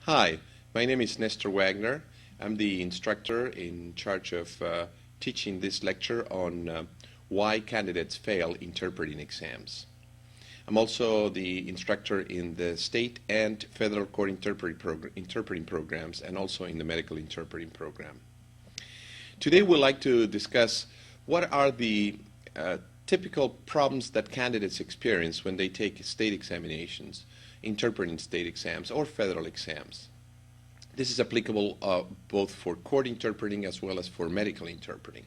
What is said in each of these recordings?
Hi, my name is Nestor Wagner. I'm the instructor in charge of teaching this lecture on why candidates fail interpreting exams. I'm also the instructor in the state and federal court interpreting programs and also in the medical interpreting program. Today we'd like to discuss what are the typical problems that candidates experience when they take state examinations, interpreting state exams or federal exams. This is applicable both for court interpreting as well as for medical interpreting.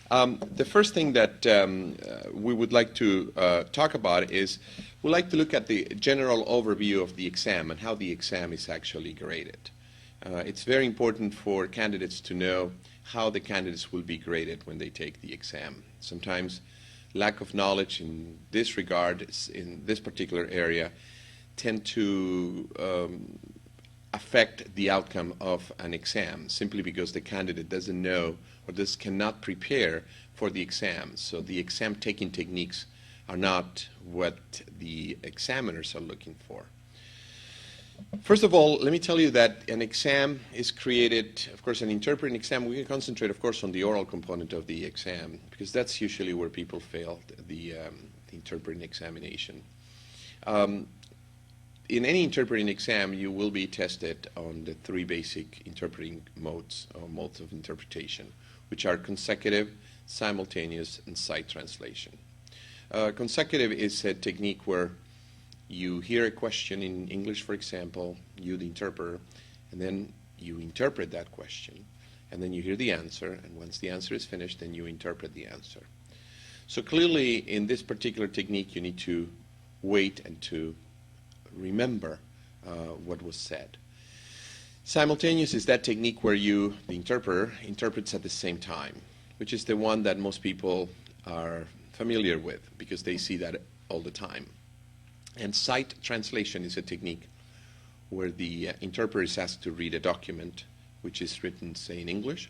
The first thing that we would like to talk about is we'd like to look at the general overview of the exam and how the exam is actually graded. It's very important for candidates to know how the candidates will be graded when they take the exam. Sometimes lack of knowledge in this regard, in this particular area, tend to affect the outcome of an exam simply because the candidate doesn't know or cannot prepare for the exam. So the exam taking techniques are not what the examiners are looking for. First of all, let me tell you that an exam is created, of course, an interpreting exam. We can concentrate, of course, on the oral component of the exam because that's usually where people fail the interpreting examination. In any interpreting exam, you will be tested on the three basic interpreting modes or modes of interpretation, which are consecutive, simultaneous, and sight translation. Consecutive is a technique where you hear a question in English, for example, you the interpreter, and then you interpret that question, and then you hear the answer, and once the answer is finished, then you interpret the answer. So clearly, in this particular technique, you need to wait and to remember what was said. Simultaneous is that technique where you, the interpreter, interprets at the same time, which is the one that most people are familiar with because they see that all the time. And sight translation is a technique where the interpreter is asked to read a document which is written, say, in English,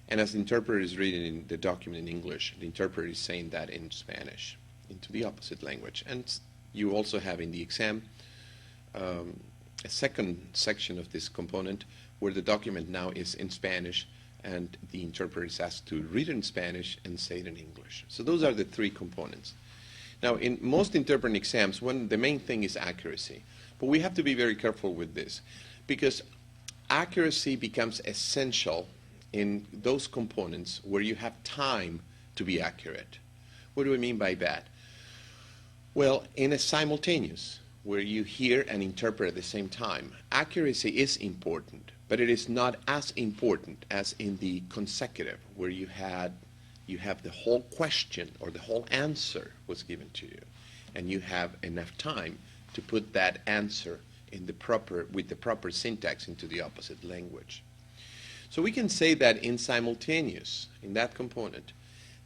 and as the interpreter is reading the document in English, the interpreter is saying that in Spanish, into the opposite language. And you also have in the exam a second section of this component where the document now is in Spanish and the interpreter is asked to read it in Spanish and say it in English. So those are the three components. Now, in most interpreting exams, the main thing is accuracy. But we have to be very careful with this because accuracy becomes essential in those components where you have time to be accurate. What do I mean by that? Well, in a simultaneous, where you hear and interpret at the same time, accuracy is important, but it is not as important as in the consecutive, where you have the whole question or the whole answer was given to you, and you have enough time to put that answer in with the proper syntax into the opposite language. So we can say that in simultaneous, in that component,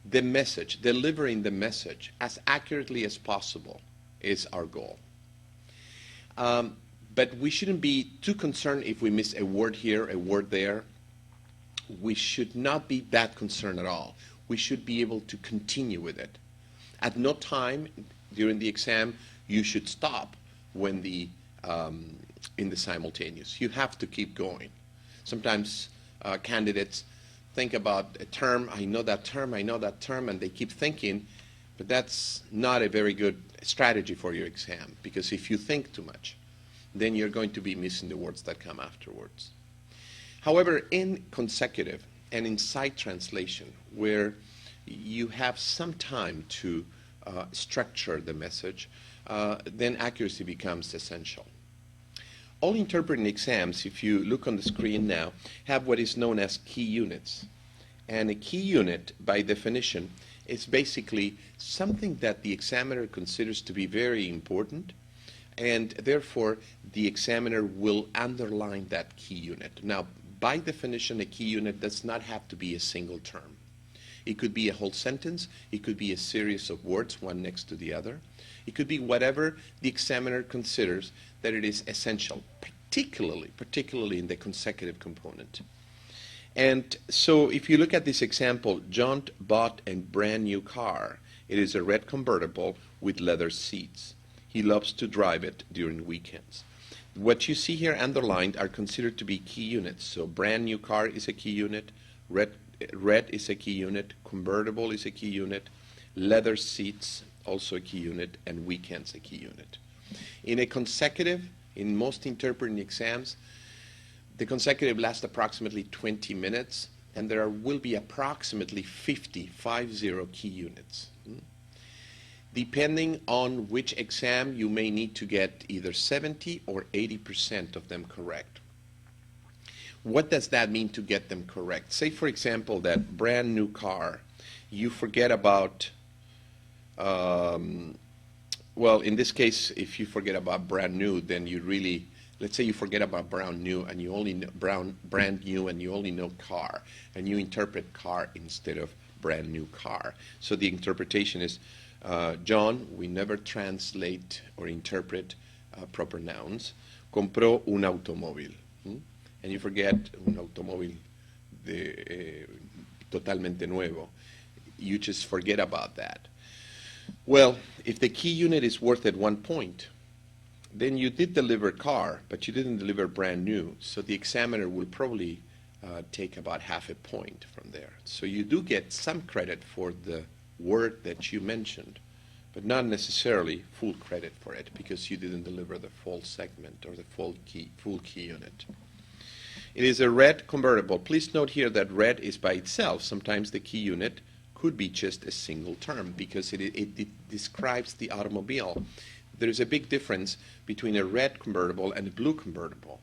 the message, delivering the message as accurately as possible is our goal. But we shouldn't be too concerned if we miss a word here, a word there. We should not be that concerned at all. We should be able to continue with it. At no time during the exam, you should stop when in the simultaneous. You have to keep going. Sometimes candidates think about a term, I know that term, and they keep thinking, but that's not a very good strategy for your exam, because if you think too much, then you're going to be missing the words that come afterwards. However, in consecutive and in sight translation, where you have some time to structure the message, then accuracy becomes essential. All interpreting exams, if you look on the screen now, have what is known as key units. And a key unit, by definition, is basically something that the examiner considers to be very important, and therefore the examiner will underline that key unit. Now, by definition, a key unit does not have to be a single term. It could be a whole sentence, it could be a series of words, one next to the other. It could be whatever the examiner considers that it is essential, particularly in the consecutive component. And so if you look at this example, John bought a brand new car. It is a red convertible with leather seats. He loves to drive it during weekends. What you see here underlined are considered to be key units. So brand new car is a key unit, red is a key unit, convertible is a key unit, leather seats also a key unit, and weekends a key unit. In most interpreting exams, the consecutive lasts approximately 20 minutes, and there will be approximately 50 key units. Depending on which exam, you may need to get either 70 or 80% of them correct. What does that mean to get them correct? Say, for example, that brand new car, you forget about, well, in this case, if you forget about brand new, then you really, let's say you forget about brand new and you only know brand new and you only know car, and you interpret car instead of brand new car. So the interpretation is, John, we never translate or interpret proper nouns. Compró un automóvil. And you forget un automóvil totalmente nuevo. You just forget about that. Well, if the key unit is worth at 1 point, then you did deliver car, but you didn't deliver brand new. So the examiner will probably take about half a point from there. So you do get some credit for the word that you mentioned, but not necessarily full credit for it because you didn't deliver the full segment or the full key unit. It is a red convertible. Please note here that red is by itself. Sometimes the key unit could be just a single term because it describes the automobile. There is a big difference between a red convertible and a blue convertible,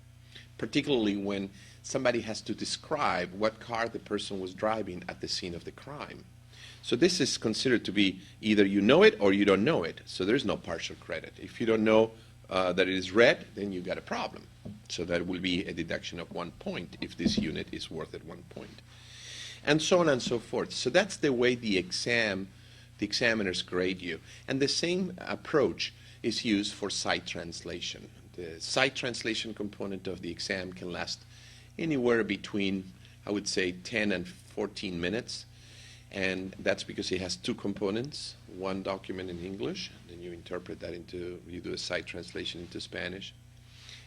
particularly when somebody has to describe what car the person was driving at the scene of the crime. So this is considered to be either you know it or you don't know it. So there's no partial credit. If you don't know that it is red, then you got a problem. So that will be a deduction of 1 point if this unit is worth at 1 point. And so on and so forth. So that's the way the examiners grade you. And the same approach is used for sight translation. The sight translation component of the exam can last anywhere between, I would say, 10 and 14 minutes. And that's because it has 2 components, one document in English, then you interpret that you do a sight translation into Spanish,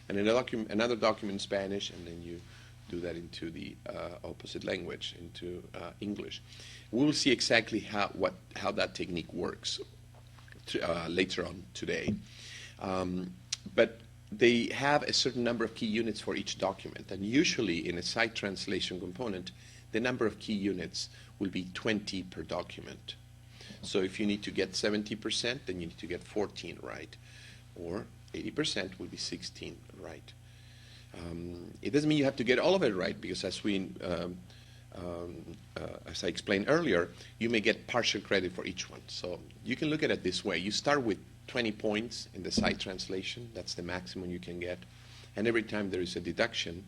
and another document in Spanish, and then you do that into the opposite language, into English. We'll see exactly how that technique works later on today. But they have a certain number of key units for each document, and usually in a sight translation component, the number of key units will be 20 per document. So if you need to get 70%, then you need to get 14 right, or 80% will be 16 right. It doesn't mean you have to get all of it right, because as I explained earlier, you may get partial credit for each one. So you can look at it this way. You start with 20 points in the sight translation. That's the maximum you can get. And every time there is a deduction,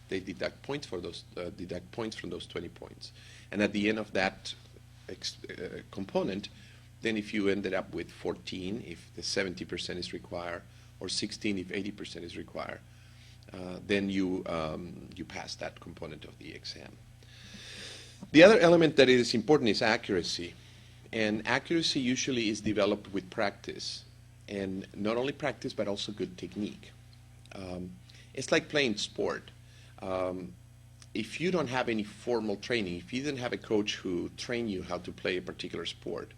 they deduct points for those from those 20 points. And at the end of that component, then if you ended up with 14, if the 70% is required, or 16 if 80% is required, then you pass that component of the exam. The other element that is important is accuracy. And accuracy usually is developed with practice. And not only practice, but also good technique. It's like playing sport. If you don't have any formal training, if you didn't have a coach who trained you how to play a particular sport,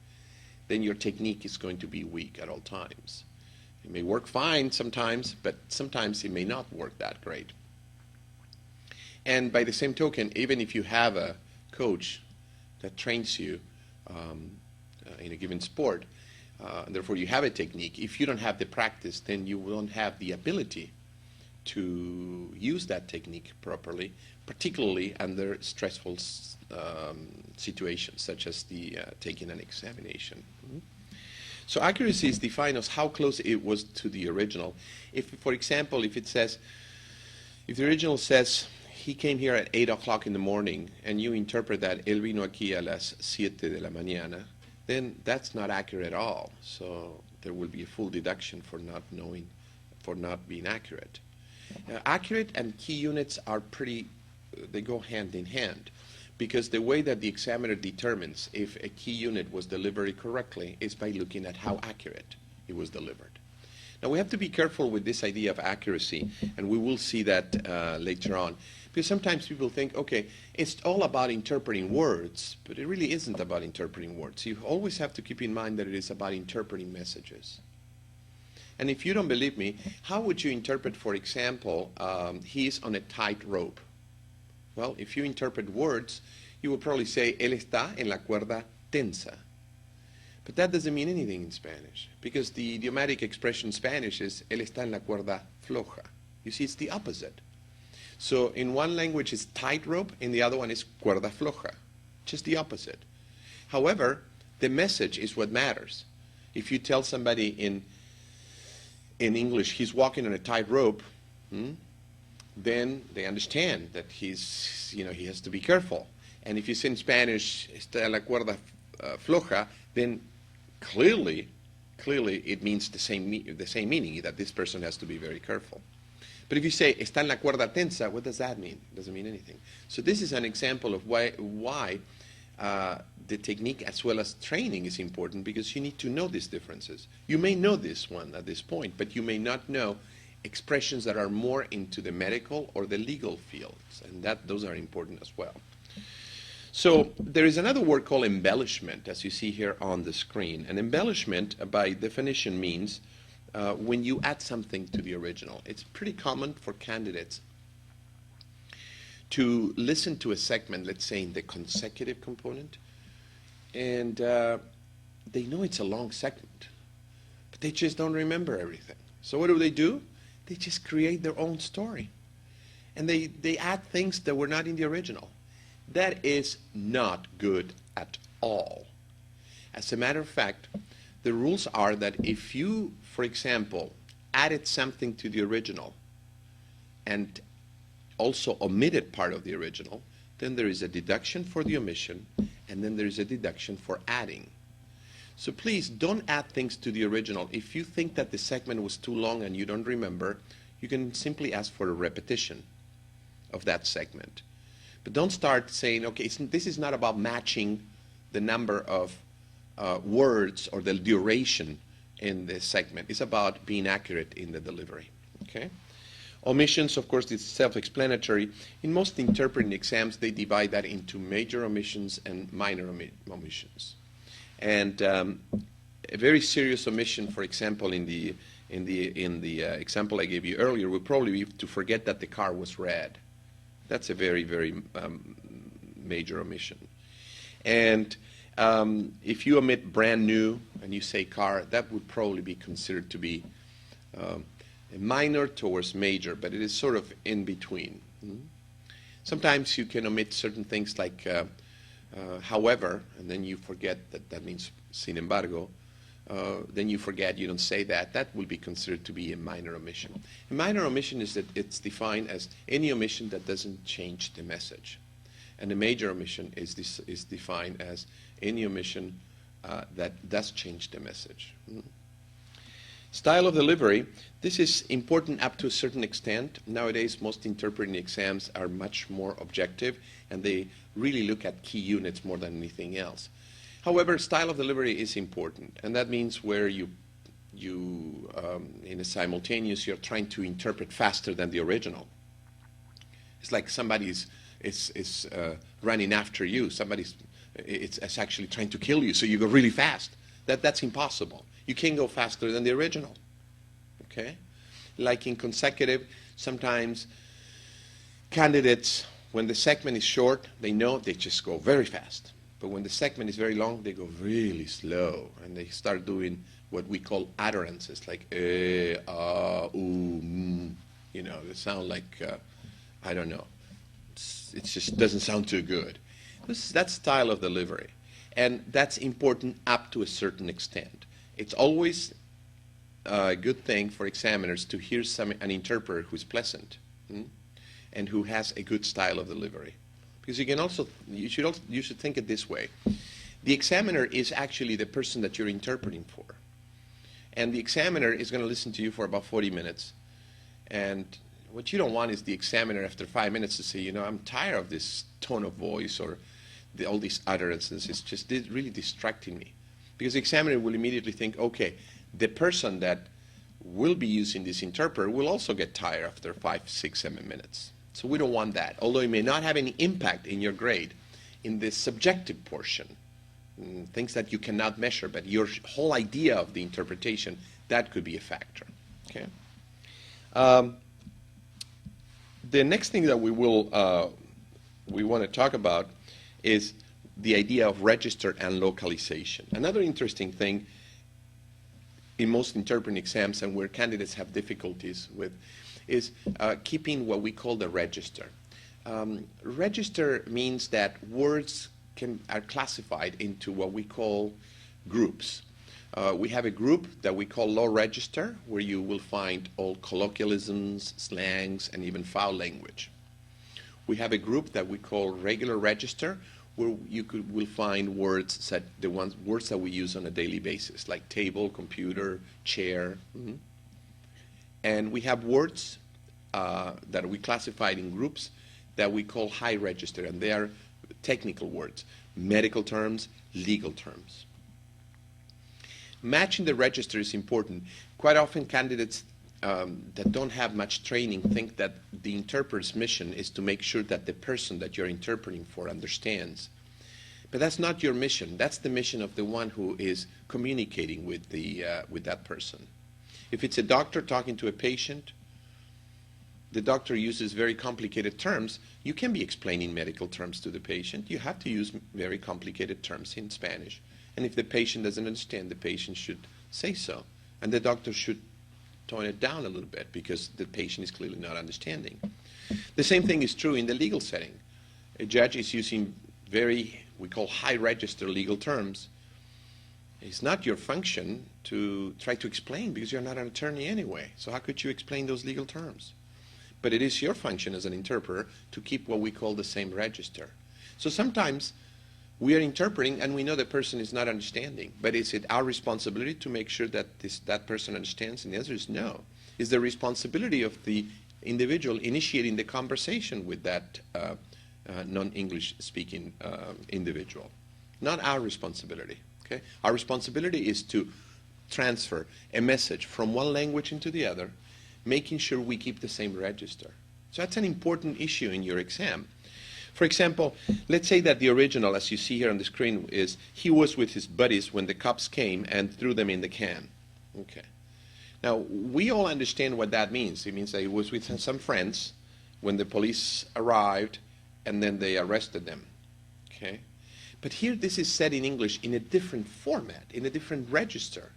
then your technique is going to be weak at all times. It may work fine sometimes, but sometimes it may not work that great. And by the same token, even if you have a coach that trains you in a given sport, and therefore you have a technique, if you don't have the practice, then you won't have the ability to use that technique properly, particularly under stressful situations, such as taking an examination. So accuracy is defined as how close it was to the original. If, for example, if the original says, he came here at 8 o'clock in the morning, and you interpret that, él vino aquí a las 7 de la mañana, then that's not accurate at all. So there will be a full deduction for not being accurate. Accurate and key units are they go hand in hand, because the way that the examiner determines if a key unit was delivered correctly is by looking at how accurate it was delivered. Now, we have to be careful with this idea of accuracy, and we will see that later on. Because sometimes people think, okay, it's all about interpreting words, but it really isn't about interpreting words. You always have to keep in mind that it is about interpreting messages. And if you don't believe me, how would you interpret, for example, he's on a tightrope? Well, if you interpret words, you will probably say, él está en la cuerda tensa. But that doesn't mean anything in Spanish, because the idiomatic expression in Spanish is, él está en la cuerda floja. You see, it's the opposite. So in one language it's tightrope, in the other one is cuerda floja, just the opposite. However, the message is what matters. If you tell somebody in English he's walking on a tightrope, then they understand that he has to be careful. And if you say in Spanish, está en la cuerda floja, then clearly it means the same meaning, that this person has to be very careful. But if you say, está en la cuerda tensa, what does that mean? It doesn't mean anything. So this is an example of why the technique as well as training is important, because you need to know these differences. You may know this one at this point, but you may not know expressions that are more into the medical or the legal fields, and those are important as well. So there is another word called embellishment, as you see here on the screen. And embellishment, by definition, means when you add something to the original. It's pretty common for candidates to listen to a segment, let's say in the consecutive component, and they know it's a long segment, but they just don't remember everything. So what do? They just create their own story, and they add things that were not in the original. That is not good at all. As a matter of fact, the rules are that if you, for example, added something to the original and also omitted part of the original, then there is a deduction for the omission, and then there is a deduction for adding. So please don't add things to the original. If you think that the segment was too long and you don't remember, you can simply ask for a repetition of that segment. But don't start saying, okay, this is not about matching the number of words or the duration in the segment. It's about being accurate in the delivery. Okay? Omissions, of course, is self-explanatory. In most interpreting exams, they divide that into major omissions and minor omissions. And a very serious omission, for example, in the example I gave you earlier, would probably be to forget that the car was red. That's a very, very major omission. And if you omit brand new and you say car, that would probably be considered to be a minor towards major, but it is sort of in between. Sometimes you can omit certain things like however, and then you forget that means sin embargo. Then you forget, you don't say that. That will be considered to be a minor omission. A minor omission is that it's defined as any omission that doesn't change the message. And a major omission is defined as any omission that does change the message. Style of delivery, this is important up to a certain extent. Nowadays, most interpreting exams are much more objective, and they really look at key units more than anything else. However, style of delivery is important, and that means where you in a simultaneous, you're trying to interpret faster than the original. It's like somebody is running after you. It's actually trying to kill you, so you go really fast. That's impossible. You can't go faster than the original. Okay? Like in consecutive, sometimes candidates, when the segment is short, they know they just go very fast. But when the segment is very long, they go really slow, and they start doing what we call utterances, like ooh, they sound like I don't know. It just doesn't sound too good. That's style of delivery, and that's important up to a certain extent. It's always a good thing for examiners to hear an interpreter who's pleasant and who has a good style of delivery. Because you should think it this way. The examiner is actually the person that you're interpreting for. And the examiner is going to listen to you for about 40 minutes. And what you don't want is the examiner after 5 minutes to say, I'm tired of this tone of voice or all these utterances. It's just really distracting me. Because the examiner will immediately think, okay, the person that will be using this interpreter will also get tired after 5, 6, 7 minutes. So we don't want that. Although it may not have any impact in your grade, in the subjective portion, things that you cannot measure, but your whole idea of the interpretation, that could be a factor. Okay. The next thing that we want to talk about is the idea of register and localization. Another interesting thing in most interpreting exams, and where candidates have difficulties with, is keeping what we call the register. Register means that words are classified into what we call groups. We have a group that we call law register, where you will find all colloquialisms, slangs, and even foul language. We have a group that we call regular register, where you will find words words that we use on a daily basis, like table, computer, chair. And we have words that we classified in groups that we call high register, and they are technical words, medical terms, legal terms. Matching the register is important. Quite often candidates that don't have much training think that the interpreter's mission is to make sure that the person that you're interpreting for understands. But that's not your mission. That's the mission of the one who is communicating with that person. If it's a doctor talking to a patient, the doctor uses very complicated terms. You can be explaining medical terms to the patient. You have to use very complicated terms in Spanish. And if the patient doesn't understand, the patient should say so. And the doctor should tone it down a little bit because the patient is clearly not understanding. The same thing is true in the legal setting. A judge is using we call high register legal terms. It's not your function to try to explain because you're not an attorney anyway. So how could you explain those legal terms? But it is your function as an interpreter to keep what we call the same register. So sometimes we are interpreting and we know the person is not understanding, but is it our responsibility to make sure that that person understands? And the answer is no. It's the responsibility of the individual initiating the conversation with that non-English speaking individual. Not our responsibility. Okay? Our responsibility is to transfer a message from one language into the other, making sure we keep the same register. So that's an important issue in your exam. For example, let's say that the original, as you see here on the screen, is he was with his buddies when the cops came and threw them in the can. Okay. Now, we all understand what that means. It means that he was with some friends when the police arrived and then they arrested them. Okay. But here this is said in English in a different format, in a different register.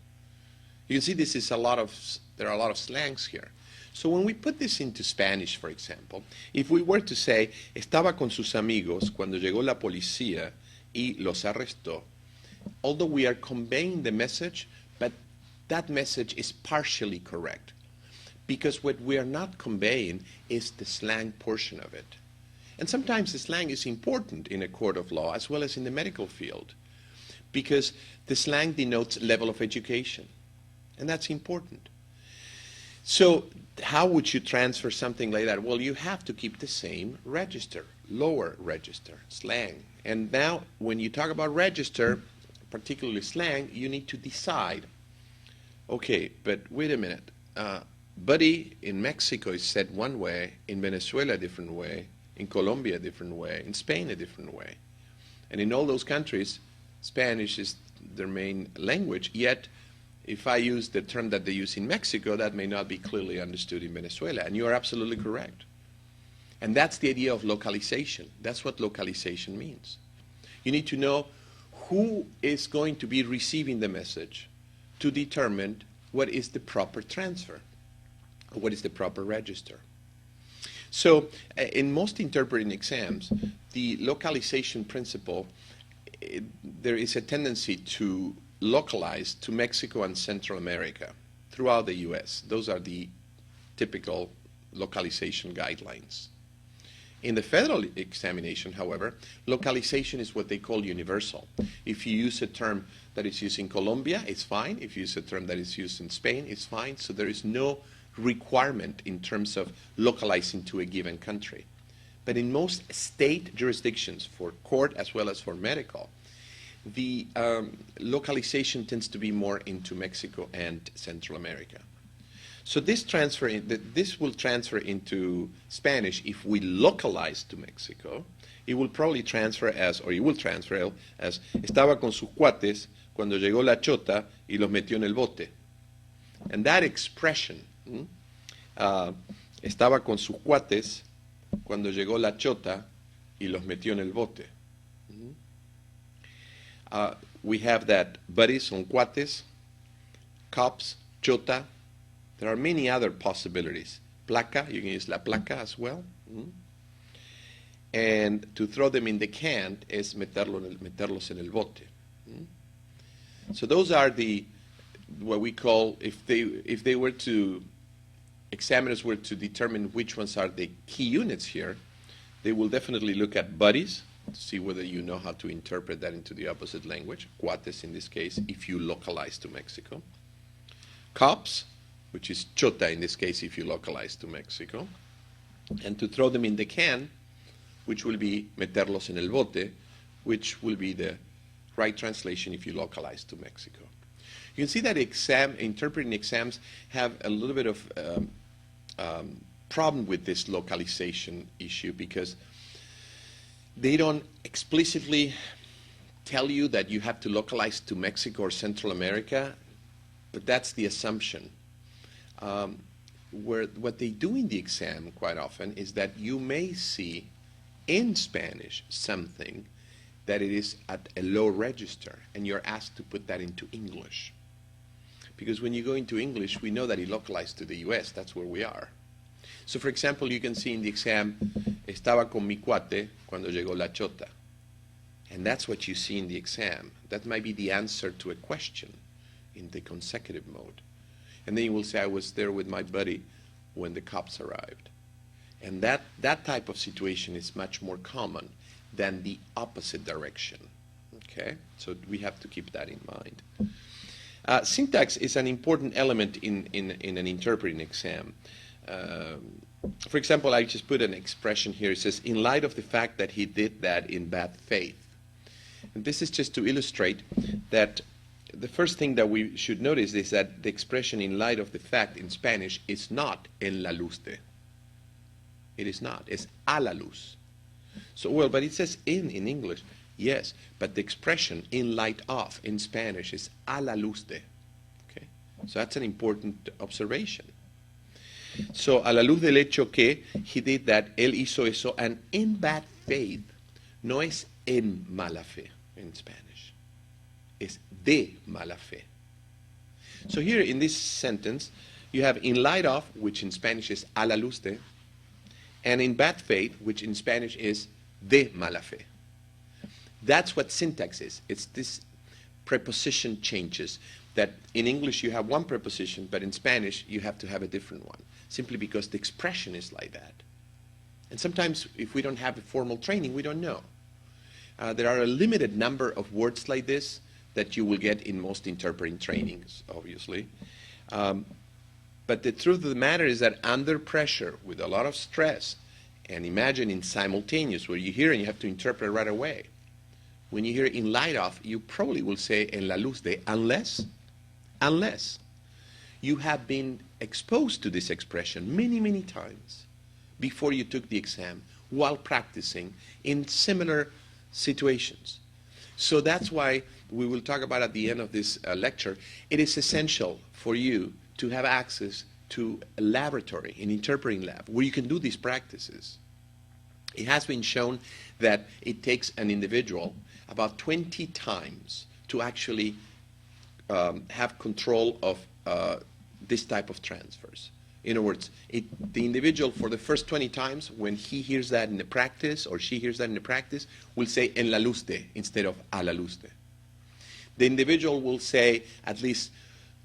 You can see there are a lot of slangs here. So when we put this into Spanish, for example, if we were to say, estaba con sus amigos cuando llegó la policía y los arrestó, although we are conveying the message, but that message is partially correct. Because what we are not conveying is the slang portion of it. And sometimes the slang is important in a court of law as well as in the medical field, because the slang denotes level of education. And that's important. So how would you transfer something like that? Well, you have to keep the same register, lower register, slang. And now when you talk about register, particularly slang, you need to decide, okay, but wait a minute. Buddy in Mexico is said one way, in Venezuela a different way, in Colombia a different way, in Spain a different way. And in all those countries, Spanish is their main language, yet if I use the term that they use in Mexico, that may not be clearly understood in Venezuela. And you are absolutely correct. And that's the idea of localization. That's what localization means. You need to know who is going to be receiving the message to determine what is the proper transfer, or what is the proper register. So in most interpreting exams, the localization principle, there is a tendency to localize to Mexico and Central America throughout the U.S. Those are the typical localization guidelines. In the federal examination, however, localization is what they call universal. If you use a term that is used in Colombia, it's fine. If you use a term that is used in Spain, it's fine. So there is no requirement in terms of localizing to a given country. But in most state jurisdictions, for court as well as for medical, the localization tends to be more into Mexico and Central America. So this will transfer into Spanish if we localize to Mexico. It will probably transfer as, or it will transfer as, estaba con sus cuates cuando llegó la chota y los metió en el bote. And that expression, estaba con sus cuates cuando llegó la chota y los metió en el bote. We have that buddies son cuates, cops, chota. There are many other possibilities. Placa, you can use la placa as well. And to throw them in the can is meterlos en el bote. So those are what we call, if they were to, examiners were to determine which ones are the key units here, they will definitely look at buddies to see whether you know how to interpret that into the opposite language, cuates in this case, if you localize to Mexico. Cops, which is chota in this case if you localize to Mexico. And to throw them in the can, which will be meterlos en el bote, which will be the right translation if you localize to Mexico. You can see that interpreting exams have a little bit of problem with this localization issue because they don't explicitly tell you that you have to localize to Mexico or Central America, but that's the assumption. What they do in the exam quite often is that you may see in Spanish something that it is at a low register, and you're asked to put that into English. Because when you go into English, we know that it localized to the US, that's where we are. So for example, you can see in the exam, estaba con mi cuate cuando llegó la chota. And that's what you see in the exam. That might be the answer to a question in the consecutive mode. And then you will say, I was there with my buddy when the cops arrived. And that type of situation is much more common than the opposite direction. Okay? So we have to keep that in mind. Syntax is an important element in an interpreting exam. For example, I just put an expression here. It says, in light of the fact that he did that in bad faith. And this is just to illustrate that the first thing that we should notice is that the expression in light of the fact in Spanish is not en la luz de. It is not. It's a la luz. So, well, but it says in English. Yes, but the expression in light of in Spanish is a la luz de. Okay? So that's an important observation. So, a la luz del hecho que he did that, él hizo eso, and in bad faith, no es en mala fe in Spanish. It's de mala fe. So here in this sentence, you have in light of, which in Spanish is a la luz de, and in bad faith, which in Spanish is de mala fe. That's what syntax is. It's this preposition changes that in English you have one preposition, but in Spanish you have to have a different one, simply because the expression is like that. And sometimes if we don't have a formal training, we don't know. There are a limited number of words like this that you will get in most interpreting trainings, obviously. But the truth of the matter is that under pressure, with a lot of stress, and imagine in simultaneous, where you hear and you have to interpret right away, when you hear in light of, you probably will say en la luz de, unless you have been exposed to this expression many, many times before you took the exam, while practicing in similar situations. So that's why we will talk about at the end of this lecture, it is essential for you to have access to a laboratory, an interpreting lab, where you can do these practices. It has been shown that it takes an individual about 20 times to actually have control of this type of transfers. In other words, the individual for the first 20 times, when he hears that in the practice or she hears that in the practice, will say en la luz de instead of a la luz de. The individual will say at least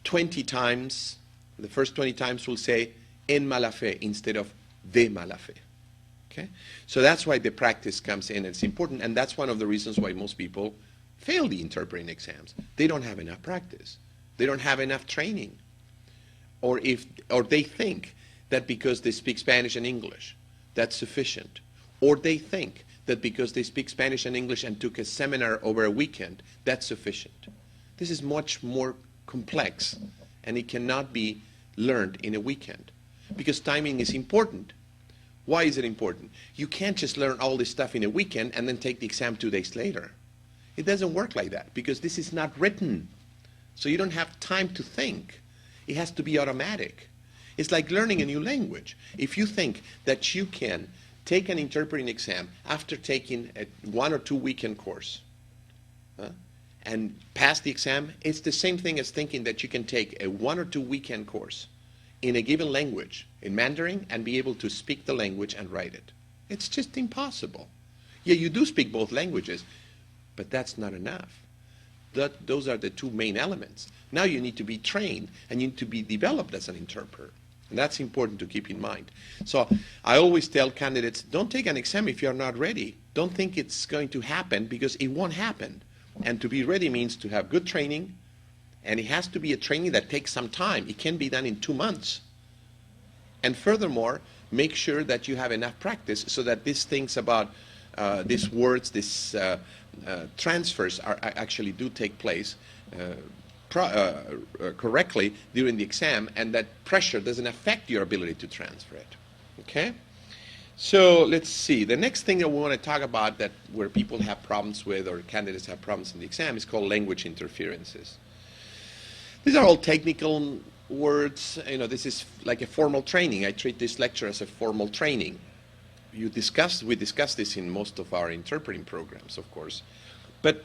20 times, the first 20 times will say en mala fe instead of de mala fe. Okay? So that's why the practice comes in. It's important, and that's one of the reasons why most people fail the interpreting exams. They don't have enough practice. They don't have enough training. Or they think that because they speak Spanish and English, that's sufficient. Or they think that because they speak Spanish and English and took a seminar over a weekend, that's sufficient. This is much more complex, and it cannot be learned in a weekend, because timing is important. Why is it important? You can't just learn all this stuff in a weekend and then take the exam 2 days later. It doesn't work like that, because this is not written. So you don't have time to think. It has to be automatic. It's like learning a new language. If you think that you can take an interpreting exam after taking a 1 or 2 weekend course and pass the exam, it's the same thing as thinking that you can take a 1 or 2 weekend course in a given language, in Mandarin, and be able to speak the language and write it. It's just impossible. Yeah, you do speak both languages, but that's not enough. Those are the 2 main elements. Now you need to be trained and you need to be developed as an interpreter. And that's important to keep in mind. So I always tell candidates, don't take an exam if you're not ready. Don't think it's going to happen, because it won't happen. And to be ready means to have good training, and it has to be a training that takes some time. It can be done in 2 months. And furthermore, make sure that you have enough practice so that these things about these words, these transfers actually do take place correctly during the exam, and that pressure doesn't affect your ability to transfer it. Okay? So let's see. The next thing that we want to talk about, that where people have problems with, or candidates have problems in the exam, is called language interferences. These are all technical words. You know, this is like a formal training. I treat this lecture as a formal training. We discuss this in most of our interpreting programs, of course. But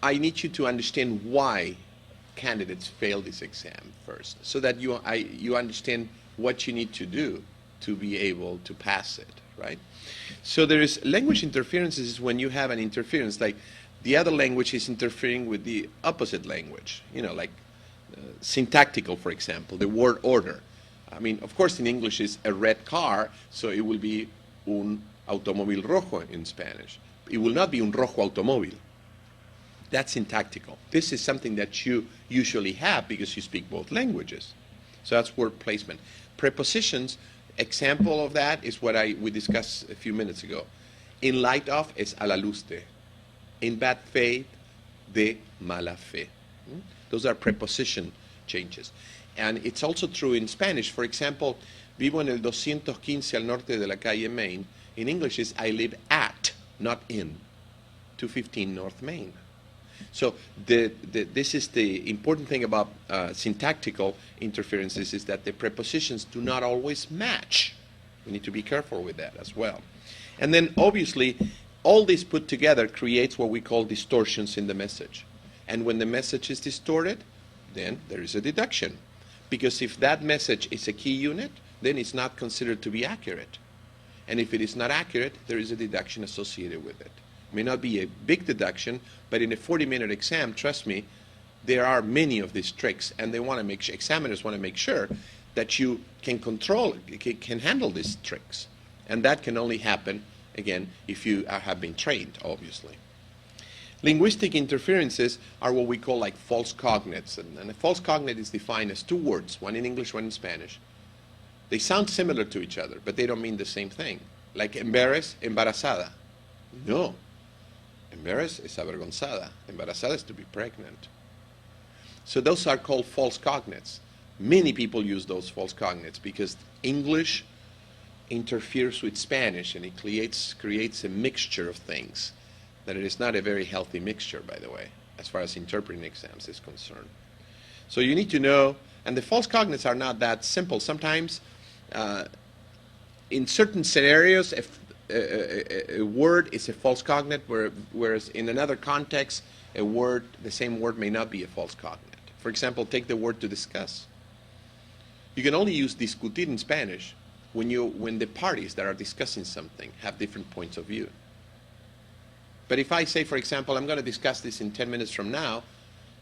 I need you to understand why candidates fail this exam first, so that you understand what you need to do to be able to pass it, right? So there is language interferences is when you have an interference, like the other language is interfering with the opposite language, you know, like syntactical, for example, the word order. I mean, of course, in English it's a red car, so it will be un automóvil rojo in Spanish. It will not be un rojo automóvil. That's syntactical. This is something that you usually have because you speak both languages. So that's word placement. Prepositions, example of that is what we discussed a few minutes ago. In light of is a la luz de. In bad faith, de mala fe. Those are preposition changes. And it's also true in Spanish. For example, vivo en el 215 al norte de la calle Main. In English is I live at, not in, 215 North Main. So this is the important thing about syntactical interferences, is that the prepositions do not always match. We need to be careful with that as well. And then obviously all this put together creates what we call distortions in the message. And when the message is distorted, then there is a deduction. Because if that message is a key unit, then it's not considered to be accurate. And if it is not accurate, there is a deduction associated with it. It may not be a big deduction, but in a 40-minute exam, trust me, there are many of these tricks, and they want to make sure, examiners want to make sure that you can control, can handle these tricks. And that can only happen, again, if you have been trained, obviously. Linguistic interferences are what we call like false cognates. And a false cognate is defined as 2 words, one in English, one in Spanish. They sound similar to each other, but they don't mean the same thing. Like embarrass, embarazada. No. Embarrass is avergonzada. Embarazada is to be pregnant. So those are called false cognates. Many people use those false cognates because English interferes with Spanish, and it creates a mixture of things. That it is not a very healthy mixture, by the way, as far as interpreting exams is concerned. So you need to know, and the false cognates are not that simple. Sometimes, in certain scenarios, if a word is a false cognate, whereas in another context, the same word may not be a false cognate. For example, take the word to discuss. You can only use discutir in Spanish when the parties that are discussing something have different points of view. But if I say, for example, I'm going to discuss this in 10 minutes from now,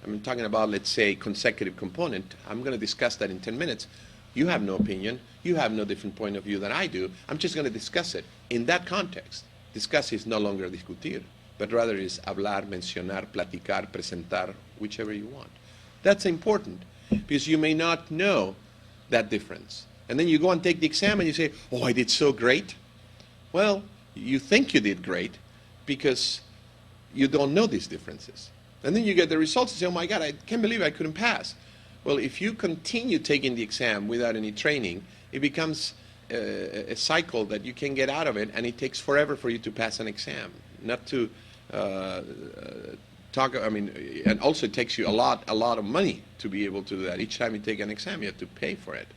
I'm talking about, let's say, consecutive component, I'm going to discuss that in 10 minutes. You have no opinion. You have no different point of view than I do. I'm just going to discuss it. In that context, discuss is no longer discutir, but rather is hablar, mencionar, platicar, presentar, whichever you want. That's important because you may not know that difference. And then you go and take the exam and you say, oh, I did so great. Well, you think you did great because you don't know these differences. And then you get the results and say, oh my God, I can't believe I couldn't pass. Well, if you continue taking the exam without any training, it becomes a cycle that you can get out of it, and it takes forever for you to pass an exam. Not to and also it takes you a lot of money to be able to do that. Each time you take an exam, you have to pay for it.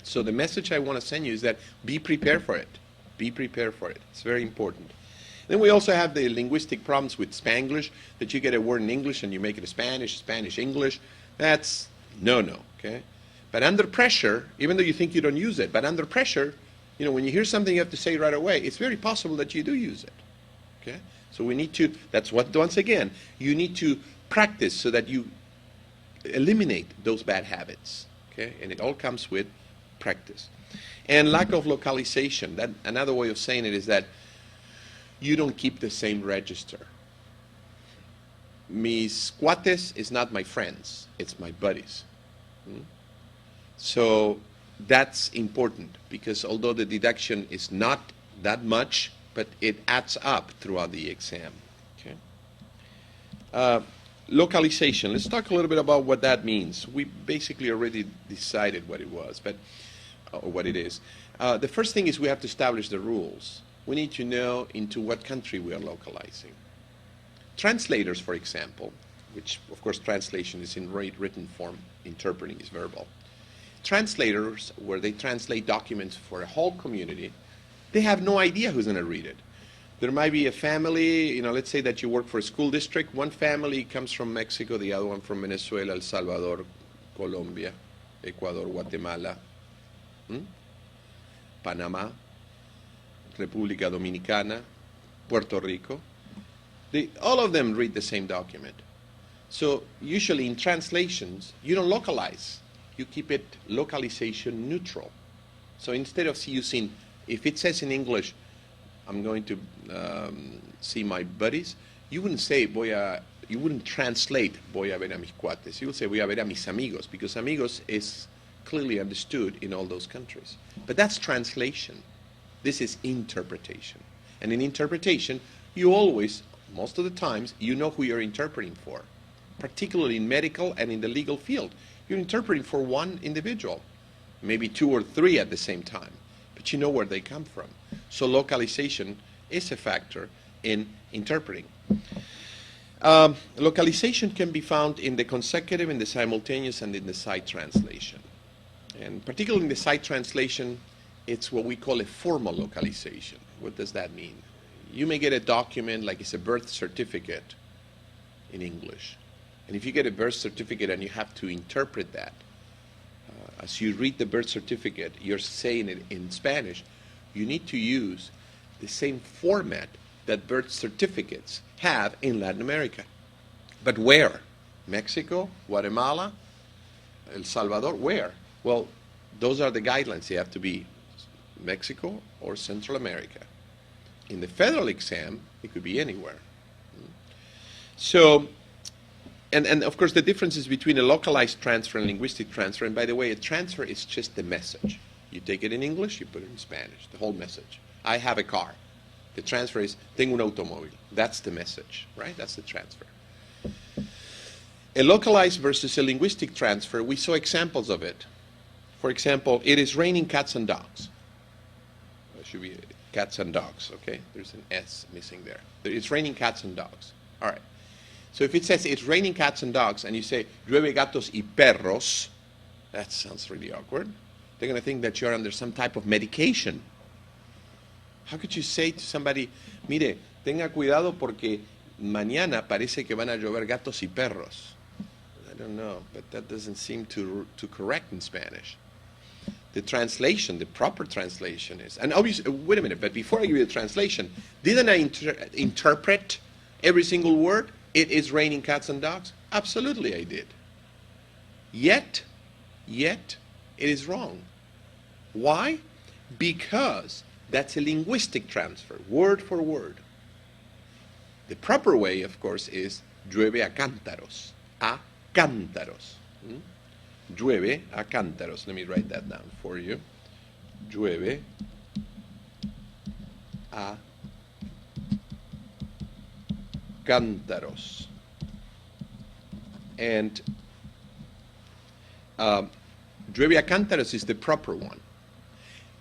So the message I want to send you is that be prepared for it. Be prepared for it. It's very important. Then we also have the linguistic problems with Spanglish, that you get a word in English and you make it Spanish, English. That's no, okay? But under pressure, even though you think you don't use it, but under pressure, when you hear something you have to say right away, it's very possible that you do use it, okay? So we need to, that's what, once again, you need to practice so that you eliminate those bad habits, okay? And it all comes with practice. And lack of localization, that another way of saying it is that you don't keep the same register. Mis cuates is not my friends, it's my buddies. So that's important, because although the deduction is not that much, but it adds up throughout the exam. Okay. Localization. Let's talk a little bit about what that means. We basically already decided what it was, but what it is. The first thing is we have to establish the rules. We need to know into what country we are localizing. Translators, for example, which of course translation is in written form, interpreting is verbal. Translators, where they translate documents for a whole community, they have no idea who's going to read it. There might be a family, let's say that you work for a school district. One family comes from Mexico, the other one from Venezuela, El Salvador, Colombia, Ecuador, Guatemala, Panamá, República Dominicana, Puerto Rico. All of them read the same document. So usually in translations, you don't localize. You keep it localization neutral. So instead of using, if it says in English, I'm going to see my buddies, you wouldn't say, you wouldn't translate voy a ver a mis cuates. You would say voy a ver a mis amigos, because amigos is clearly understood in all those countries. But that's translation. This is interpretation. And in interpretation, you always, most of the times, you know who you're interpreting for, particularly in medical and in the legal field. You're interpreting for one individual, maybe two or three at the same time, but you know where they come from. So localization is a factor in interpreting. Localization can be found in the consecutive, in the simultaneous, and in the side translation. And particularly in the side translation, it's what we call a formal localization. What does that mean? You may get a document like it's a birth certificate in English. And if you get a birth certificate and you have to interpret that, as you read the birth certificate, you're saying it in Spanish, you need to use the same format that birth certificates have in Latin America. But where? Mexico, Guatemala, El Salvador, where? Well, those are the guidelines. They have to be Mexico or Central America. In the federal exam, it could be anywhere. So, and of course the differences between a localized transfer and linguistic transfer, and by the way, a transfer is just the message. You take it in English, you put it in Spanish, the whole message. I have a car. The transfer is, tengo un automóvil. That's the message, right? That's the transfer. A localized versus a linguistic transfer, we saw examples of it. For example, it is raining cats and dogs. It should be cats and dogs, okay? There's an S missing there. It's raining cats and dogs. All right. So if it says it's raining cats and dogs, and you say, llueve gatos y perros, that sounds really awkward. They're going to think that you're under some type of medication. How could you say to somebody, mire, tenga cuidado porque mañana parece que van a llover gatos y perros? I don't know, but that doesn't seem to correct in Spanish. The translation, the proper translation is, and obviously, wait a minute, but before I give you the translation, didn't I interpret every single word? It is raining cats and dogs? Absolutely I did. Yet, it is wrong. Why? Because that's a linguistic transfer, word for word. The proper way, of course, is llueve a cántaros. A cántaros. Llueve a cántaros. Let me write that down for you. Llueve a cántaros. And Llueve a cántaros is the proper one.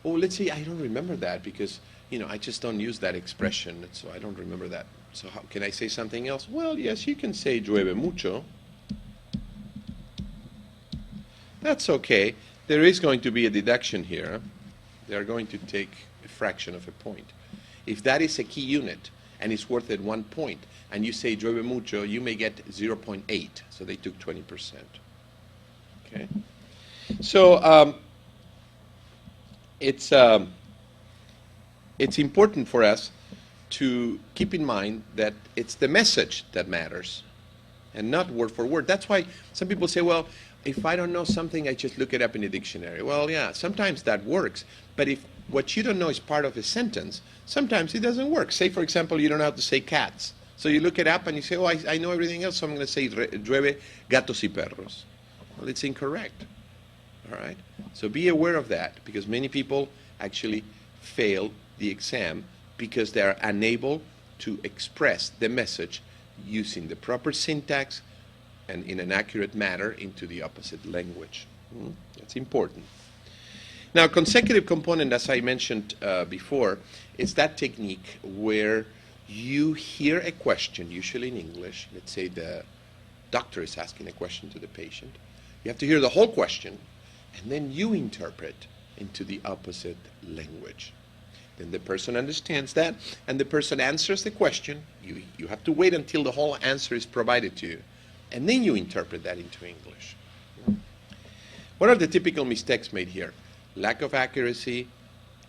Oh, let's say I don't remember that because, I just don't use that expression, so I don't remember that. So how, can I say something else? Well, yes, you can say llueve mucho. That's okay. There is going to be a deduction here. They are going to take a fraction of a point. If that is a key unit and it's worth at 1 point, and you say llueve mucho, you may get 0.8. So they took 20%. Okay. So it's important for us to keep in mind that it's the message that matters and not word for word. That's why some people say, well, if I don't know something, I just look it up in a dictionary. Well, yeah, sometimes that works. But if what you don't know is part of a sentence, sometimes it doesn't work. Say, for example, you don't know how to say cats. So you look it up and you say, oh, I know everything else, so I'm going to say llueve gatos y perros. Well, it's incorrect. All right? So be aware of that, because many people actually fail the exam because they are unable to express the message using the proper syntax and in an accurate manner into the opposite language. That's important. Now, consecutive component, as I mentioned before, is that technique where you hear a question, usually in English. Let's say the doctor is asking a question to the patient. You have to hear the whole question, and then you interpret into the opposite language. Then the person understands that, and the person answers the question. You have to wait until the whole answer is provided to you, and then you interpret that into English. What are the typical mistakes made here? Lack of accuracy,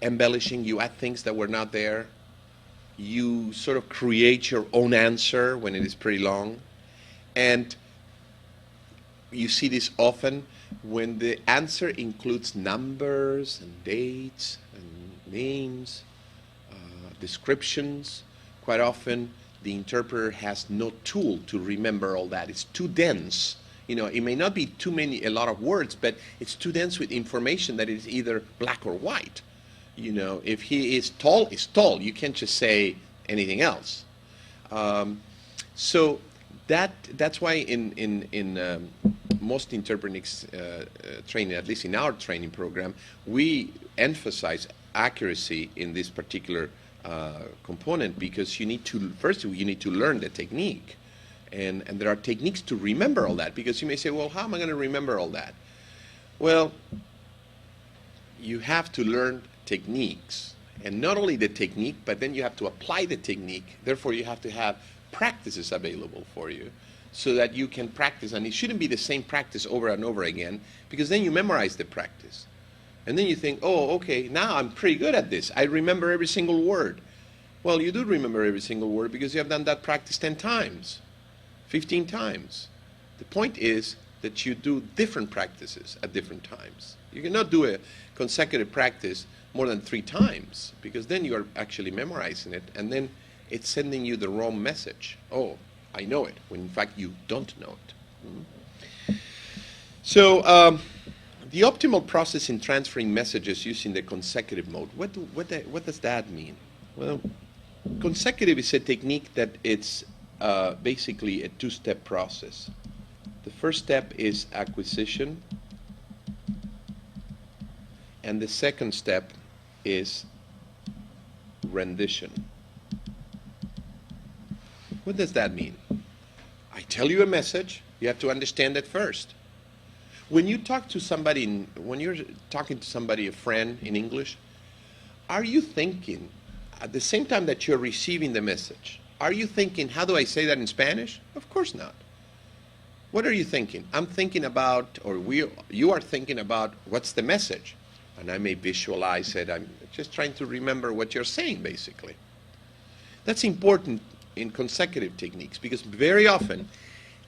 embellishing, you add things that were not there. You sort of create your own answer when it is pretty long. And you see this often when the answer includes numbers and dates and names, descriptions. Quite often the interpreter has no tool to remember all that. It's too dense. It may not be a lot of words, but it's too dense with information that it is either black or white. If he is tall, it's tall. You can't just say anything else. So that's why in most interpreting training, at least in our training program, we emphasize accuracy in this particular component, because you need to learn the technique. And there are techniques to remember all that, because you may say, well, how am I going to remember all that? Well, you have to learn techniques, and not only the technique, but then you have to apply the technique. Therefore, you have to have practices available for you so that you can practice. And it shouldn't be the same practice over and over again, because then you memorize the practice. And then you think, oh, okay, now I'm pretty good at this. I remember every single word. Well, you do remember every single word because you have done that practice 10 times, 15 times. The point is that you do different practices at different times. You cannot do a consecutive practice more than 3 times, because then you are actually memorizing it, and then it's sending you the wrong message. Oh, I know it, when in fact you don't know it. So the optimal process in transferring messages using the consecutive mode, what does that mean? Well, consecutive is a technique that it's basically a 2-step process. The first step is acquisition, and the second step is rendition. What does that mean? I tell you a message, you have to understand it first. When you talk to somebody, when you're talking to somebody, a friend in English, are you thinking, at the same time that you're receiving the message, are you thinking, how do I say that in Spanish? Of course not. What are you thinking? I'm thinking about, or you are thinking about, what's the message? And I may visualize it. I'm just trying to remember what you're saying, basically. That's important in consecutive techniques, because very often,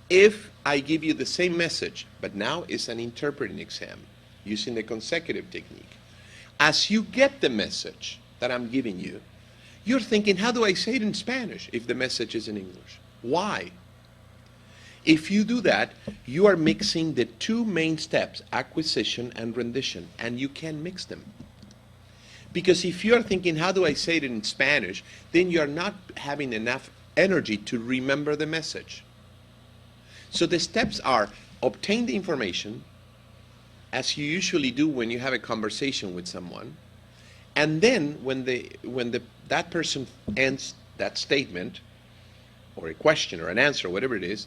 if I give you the same message, but now it's an interpreting exam using the consecutive technique, as you get the message that I'm giving you, you're thinking, how do I say it in Spanish if the message is in English? Why? If you do that, you are mixing the 2 main steps, acquisition and rendition, and you can mix them. Because if you're thinking, how do I say it in Spanish, then you're not having enough energy to remember the message. So the steps are obtain the information, as you usually do when you have a conversation with someone, and then when that person ends that statement, or a question or an answer, whatever it is,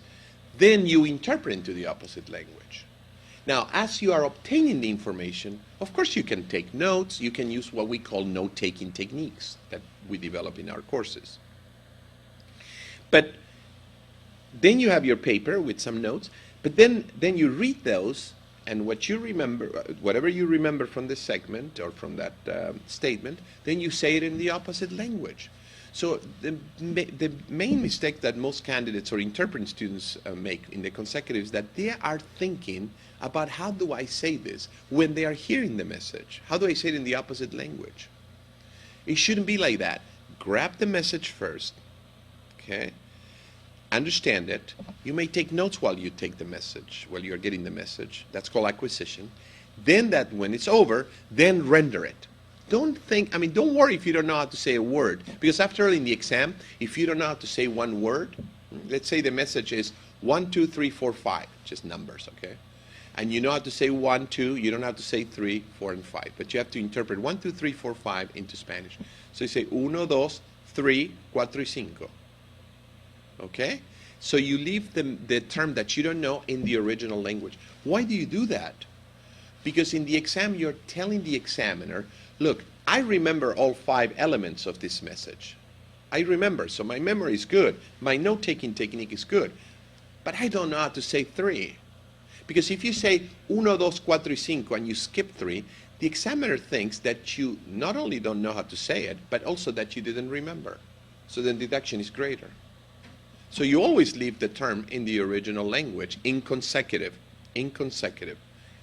then you interpret into the opposite language. Now, as you are obtaining the information, of course you can take notes. You can use what we call note-taking techniques that we develop in our courses. But then you have your paper with some notes, but then you read those, and what you remember, whatever you remember from this segment or from that statement, then you say it in the opposite language. So the main mistake that most candidates or interpreting students make in the consecutive is that they are thinking about how do I say this when they are hearing the message. How do I say it in the opposite language? It shouldn't be like that. Grab the message first, okay? Understand it. You may take notes while you take the message, while you're getting the message. That's called acquisition. Then that when it's over, then render it. Don't worry if you don't know how to say a word, because after all in the exam, if you don't know how to say one word, let's say the message is 1, 2, 3, 4, 5, just numbers, okay? And you know how to say 1, 2, you don't have to say 3, 4, and 5, but you have to interpret 1, 2, 3, 4, 5 into Spanish. So you say 1, 2, 3, 4, y 5. Okay? So you leave the term that you don't know in the original language. Why do you do that? Because in the exam, you're telling the examiner, look, I remember all 5 elements of this message. I remember, so my memory is good. My note-taking technique is good. But I don't know how to say 3. Because if you say 1, 2, 4, y 5 and you skip 3, the examiner thinks that you not only don't know how to say it, but also that you didn't remember. So the deduction is greater. So you always leave the term in the original language, in consecutive,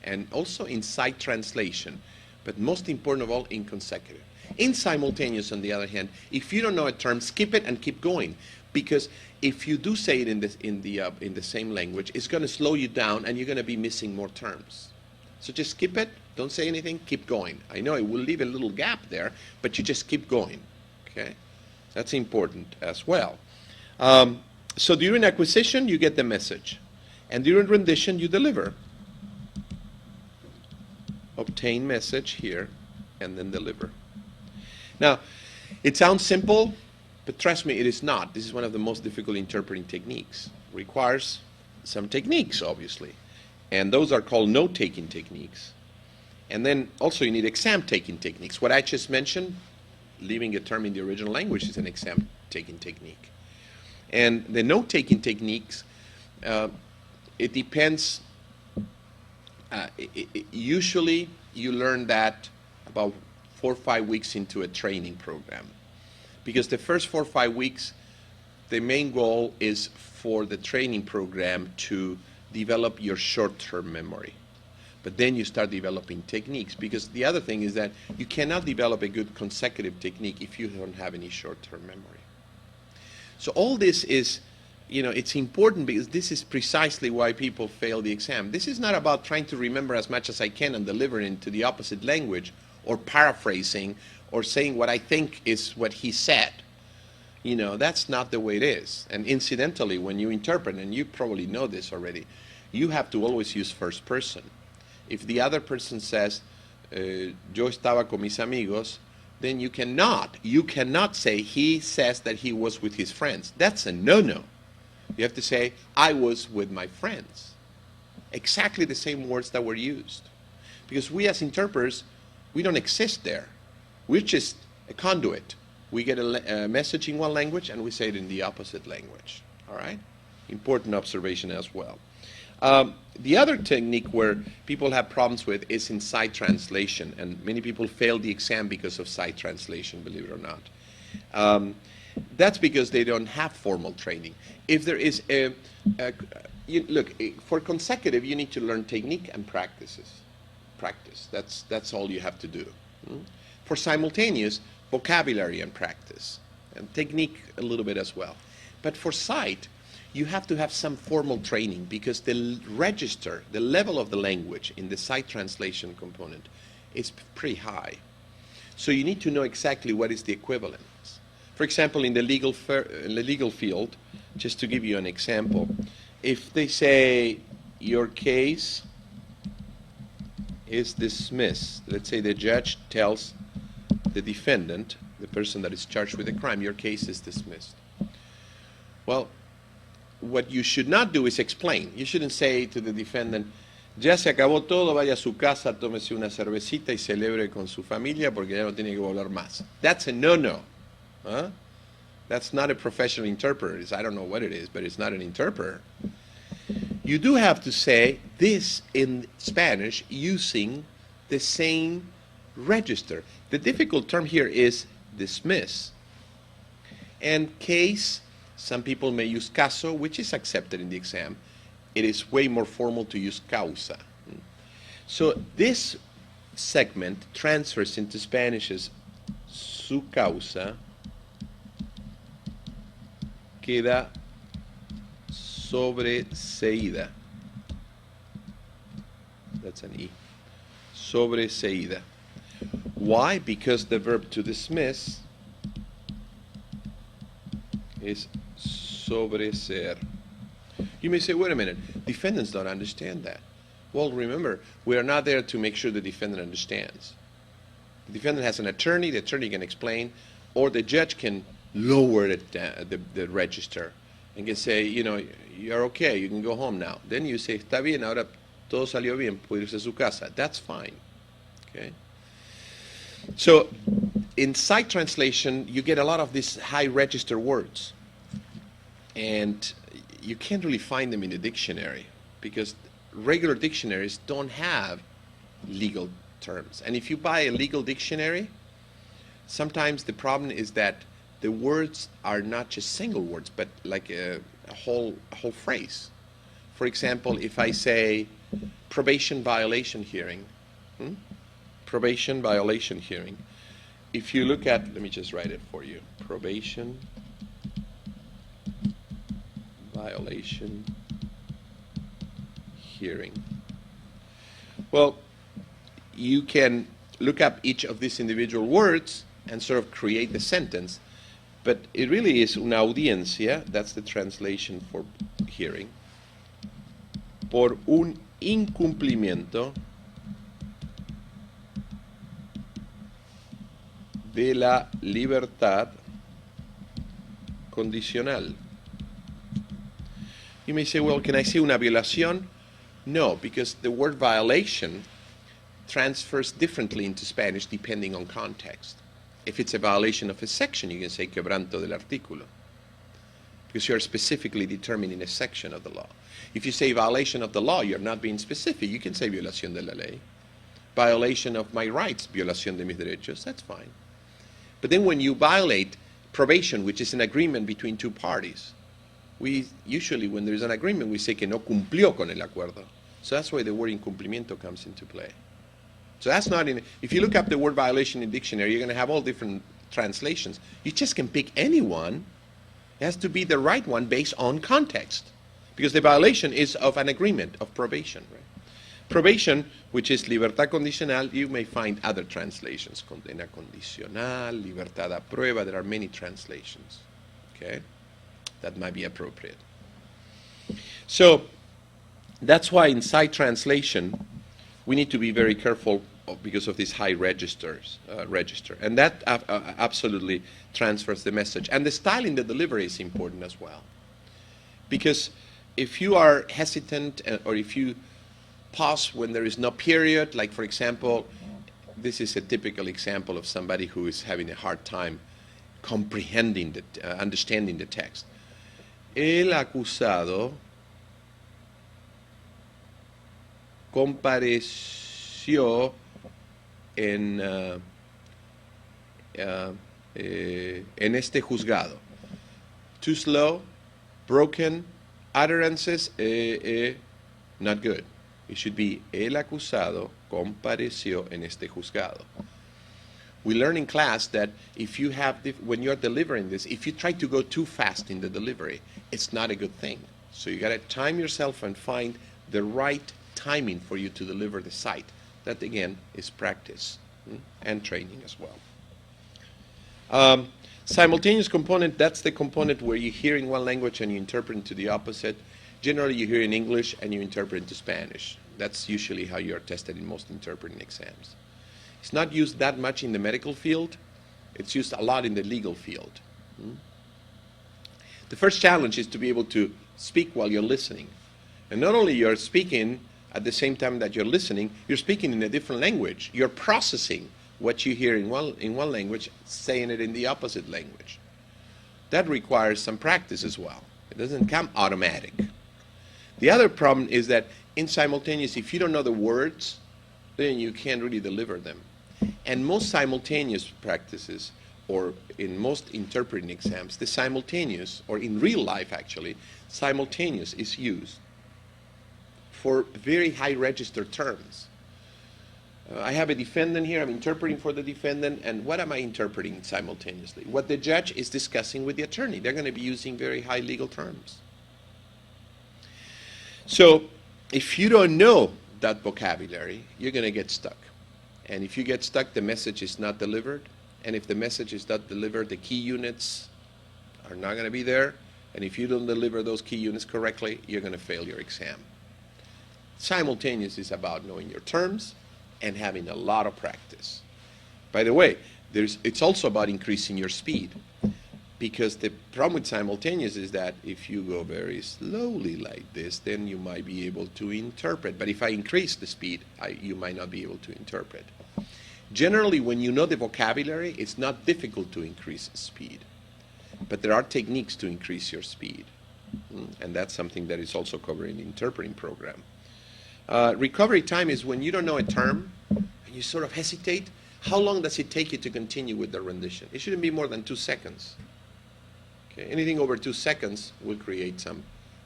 and also in side translation, but most important of all, in consecutive. In simultaneous, on the other hand, if you don't know a term, skip it and keep going, because if you do say it in the same language, it's going to slow you down, and you're going to be missing more terms. So just skip it, don't say anything, keep going. I know it will leave a little gap there, but you just keep going. Okay, that's important as well. So during acquisition, you get the message. And during rendition, you deliver. Obtain message here, and then deliver. Now, it sounds simple, but trust me, it is not. This is one of the most difficult interpreting techniques. It requires some techniques, obviously. And those are called note-taking techniques. And then also you need exam-taking techniques. What I just mentioned, leaving a term in the original language, is an exam-taking technique. And the note-taking techniques, it depends. Usually you learn that about 4 or 5 weeks into a training program. Because the first 4 or 5 weeks, the main goal is for the training program to develop your short-term memory. But then you start developing techniques, because the other thing is that you cannot develop a good consecutive technique if you don't have any short-term memory. So all this is, it's important, because this is precisely why people fail the exam. This is not about trying to remember as much as I can and deliver it into the opposite language, or paraphrasing, or saying what I think is what he said. That's not the way it is. And incidentally, when you interpret, and you probably know this already, you have to always use first person. If the other person says, yo estaba con mis amigos, then you cannot say he says that he was with his friends. That's a no-no. You have to say, I was with my friends. Exactly the same words that were used. Because we as interpreters, we don't exist there. We're just a conduit. We get a message in one language and we say it in the opposite language. All right? Important observation as well. The other technique where people have problems with is in side translation, and many people fail the exam because of side translation, believe it or not. That's because they don't have formal training. If there is look, for consecutive, you need to learn technique and practice. That's all you have to do. For simultaneous, vocabulary and practice, and technique a little bit as well. But for sight, you have to have some formal training, because the register, the level of the language in the sight translation component is pretty high. So you need to know exactly what is the equivalent. For example, in the legal field, just to give you an example, if they say your case is dismissed. Let's say the judge tells the defendant, the person that is charged with a crime, your case is dismissed. Well, what you should not do is explain. You shouldn't say to the defendant, ya se acabó todo, vaya a su casa, tómese una cervecita y celebre con su familia porque ya no tiene que volver más. That's a no-no. Huh? That's not a professional interpreter. I don't know what it is, but it's not an interpreter. You do have to say this in Spanish using the same register. The difficult term here is dismiss. And case, some people may use caso, which is accepted in the exam. It is way more formal to use causa. So this segment transfers into Spanish as su causa queda sobreseída. That's an E. Sobreseída. Why? Because the verb to dismiss is sobreseer. You may say, wait a minute, defendants don't understand that. Well, remember, we are not there to make sure the defendant understands. The defendant has an attorney, the attorney can explain, or the judge can lower the register and can say, you know, you're okay, you can go home now. Then you say, está bien, ahora todo salió bien, puede irse a su casa. That's fine. Okay? So in sight translation, you get a lot of these high register words. And you can't really find them in the dictionary because regular dictionaries don't have legal terms. And if you buy a legal dictionary, sometimes the problem is that the words are not just single words, but like a whole phrase. For example, if I say probation violation hearing, probation violation hearing, if you look at, let me just write it for you, probation violation hearing. Well, you can look up each of these individual words and sort of create the sentence, but it really is una audiencia, that's the translation for hearing, por un incumplimiento de la libertad condicional. You may say, well, can I say una violación? No, because the word violation transfers differently into Spanish depending on context. If it's a violation of a section, you can say quebranto del artículo, because you're specifically determining a section of the law. If you say violation of the law, you're not being specific. You can say violación de la ley. Violation of my rights, violación de mis derechos, that's fine. But then when you violate probation, which is an agreement between two parties, we usually, when there's an agreement, we say que no cumplió con el acuerdo. So that's why the word incumplimiento comes into play. So that's not in, if you look up the word violation in dictionary, you're going to have all different translations. You just can pick any one. It has to be the right one based on context, because the violation is of an agreement of probation. Right? Probation, which is libertad condicional, you may find other translations. Condena condicional, libertad a prueba. There are many translations. Okay? That might be appropriate. So that's why in sight translation, we need to be very careful because of this high register. And that absolutely transfers the message. And the style in the delivery is important as well. Because if you are hesitant or if you pause when there is no period, like for example, this is a typical example of somebody who is having a hard time comprehending, understanding the text. El acusado compareció en este juzgado. Too slow, broken utterances, not good. It should be el acusado compareció en este juzgado. We learn in class that if you have, when you're delivering this, if you try to go too fast in the delivery, it's not a good thing. So you got to time yourself and find the right timing for you to deliver the sight. That again is practice and training as well. Simultaneous component, that's the component where you hear in one language and you interpret into the opposite. Generally you hear in English and you interpret into Spanish. That's usually how you are tested in most interpreting exams. It's not used that much in the medical field. It's used a lot in the legal field. The first challenge is to be able to speak while you're listening. And not only you're speaking at the same time that you're listening, you're speaking in a different language. You're processing what you hear in one language, saying it in the opposite language. That requires some practice as well. It doesn't come automatic. The other problem is that in simultaneous, if you don't know the words, then you can't really deliver them. And most simultaneous practices, or in most interpreting exams, the simultaneous, or in real life actually, simultaneous is used for very high register terms. I have a defendant here, I'm interpreting for the defendant, and what am I interpreting simultaneously? What the judge is discussing with the attorney. They're going to be using very high legal terms. So if you don't know that vocabulary, you're going to get stuck. And if you get stuck, the message is not delivered. And if the message is not delivered, the key units are not going to be there. And if you don't deliver those key units correctly, you're going to fail your exam. Simultaneous is about knowing your terms and having a lot of practice. By the way, it's also about increasing your speed, because the problem with simultaneous is that if you go very slowly like this, then you might be able to interpret. But if I increase the speed, you might not be able to interpret. Generally, when you know the vocabulary, it's not difficult to increase speed. But there are techniques to increase your speed. And that's something that is also covered in the interpreting program. Recovery time is when you don't know a term and you sort of hesitate. How long does it take you to continue with the rendition? It shouldn't be more than 2 seconds. Okay. Anything over 2 seconds will create some